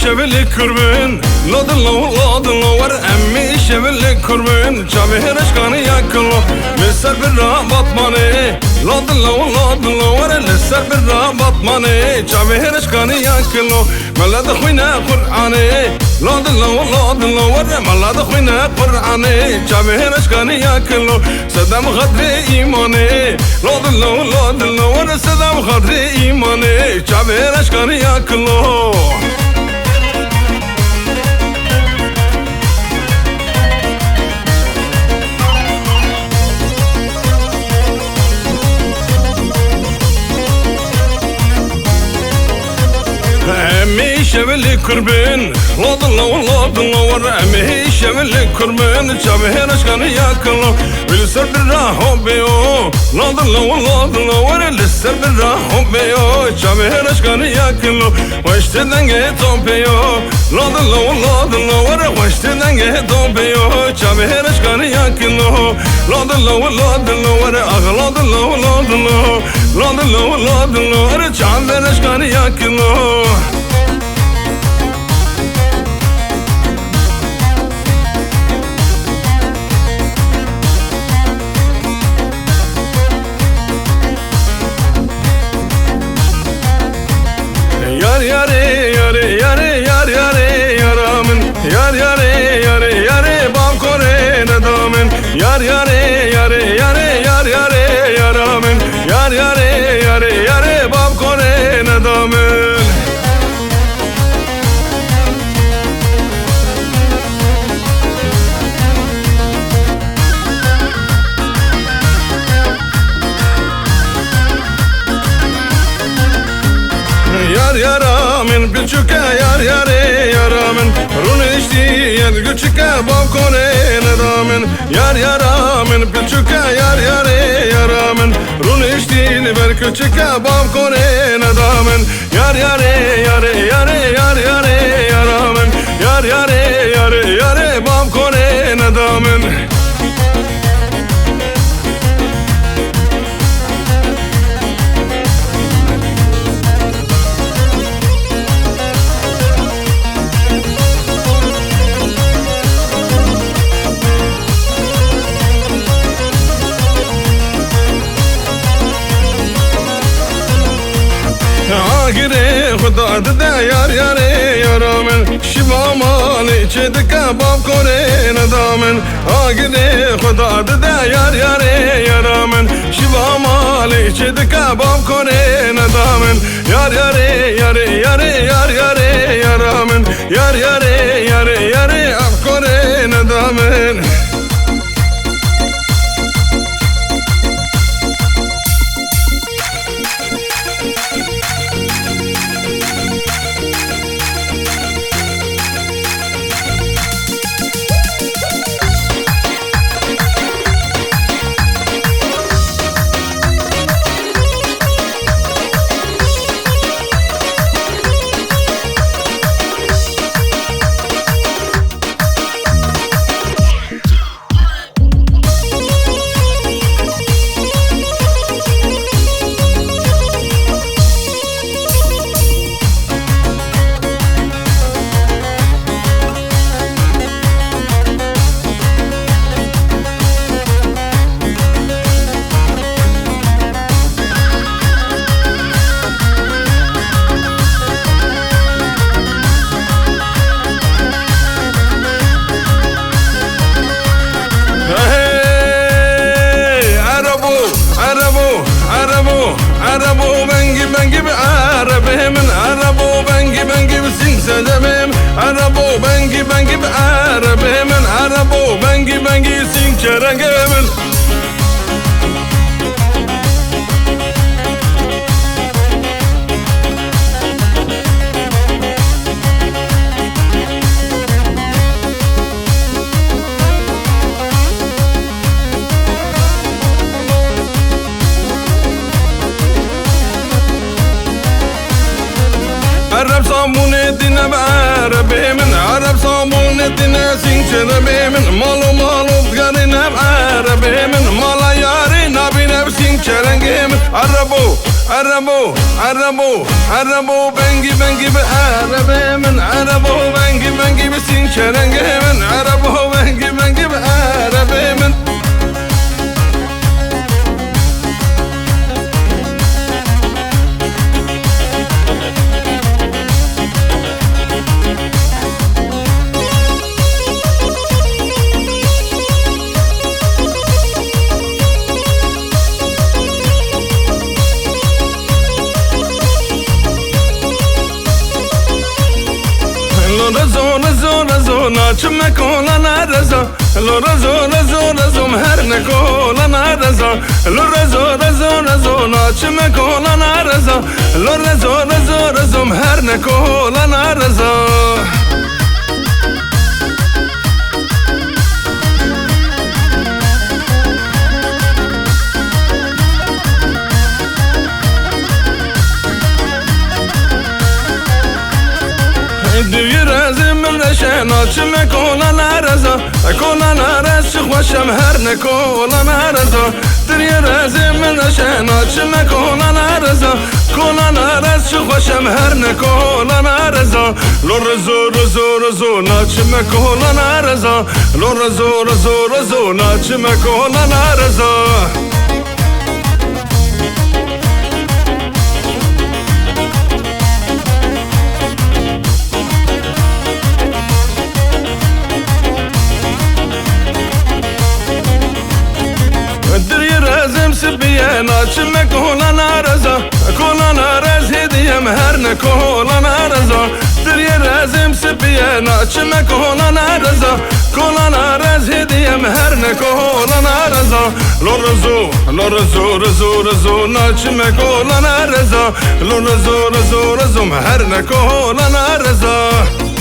شبل كربن لودن لو ور أمي شبل كربن شبه رشكاني ياكلو لسر برا بطماني لودن لو ور لسر برا بطماني شبه رشكاني ياكلو ملاد خوينا قرآني لودن لو ور ملاد خوينا قرآني شبه رشكاني ياكلو صدام خدري إيماني لودن لو ور صدام خدري إيماني شبه رشكاني ياكلو أمي شبل كربن لودن لو ور أمي شبل كربن شبه رشكان ياكلو بالسر بالراحو بيو لودن لو ور للسر بالراحو بيو شبه رشكان ياكلو واشت دنگه توبيو لودن لو ور واشت دنگه توبيو شبه رشكان ياكلو لودن لو ور أغلودن لو ور شبه رشكان ياكلو Yar bam kore nadamen yar yaramen yar bam kore nadamen yar yaramen küçüke yar yaramen run işti yer küçüke bam kore nadamen yar yaramen küçüke yar yaramen run işti ver küçüke bam kore nadamen yar yaramen yar bam kore nadamen Agire खुदा दे यार yaramen शिवा माले चेद का बाप कोरे नदामन Agire खुदा दे यार yaramen शिवा माले चेद का बाप कोरे नदामन यार yaramen yar आप कोरे नदामन Arabo bengi arabe min arabo bengi sing sedemem arabo bengi arabe min arabo bengi sing çerengemin Arab samune dine arabe min Arab samune dine sing çerengemin malu garine arabe min mala yari nabine sing çerengemin عربو عربو عربو عربو بنگی بنگی به عربه من عربو بنگی بنگی به سین چرنگه من عربو بنگی بنگی به عربه من رزو ناچم نکولا نرزا لو رزو مهر نکولا نرزا لو رزو ناچم نکولا نرزا لو رزو مهر نکولا نرزا دوی رازم من رشنا چم کولا نرزا کولا نرز خوشم هر نکولا نرزا دوی رازم من رشنا چم کولا نرزا کولا نرز خوشم هر نکولا نرزا لو رزو ناچم کولا نرزا لو رزو ناچم کولا نرزا ناچم کولا نرزا کولا نرز هدیم هر نکولا نرزا دری رزم سبیه ناچم کولا نرزا کولا نرز هدیم هر نکولا نرزا لو رزو ناچم کولا نرزا لو رزو هر نکولا نرزا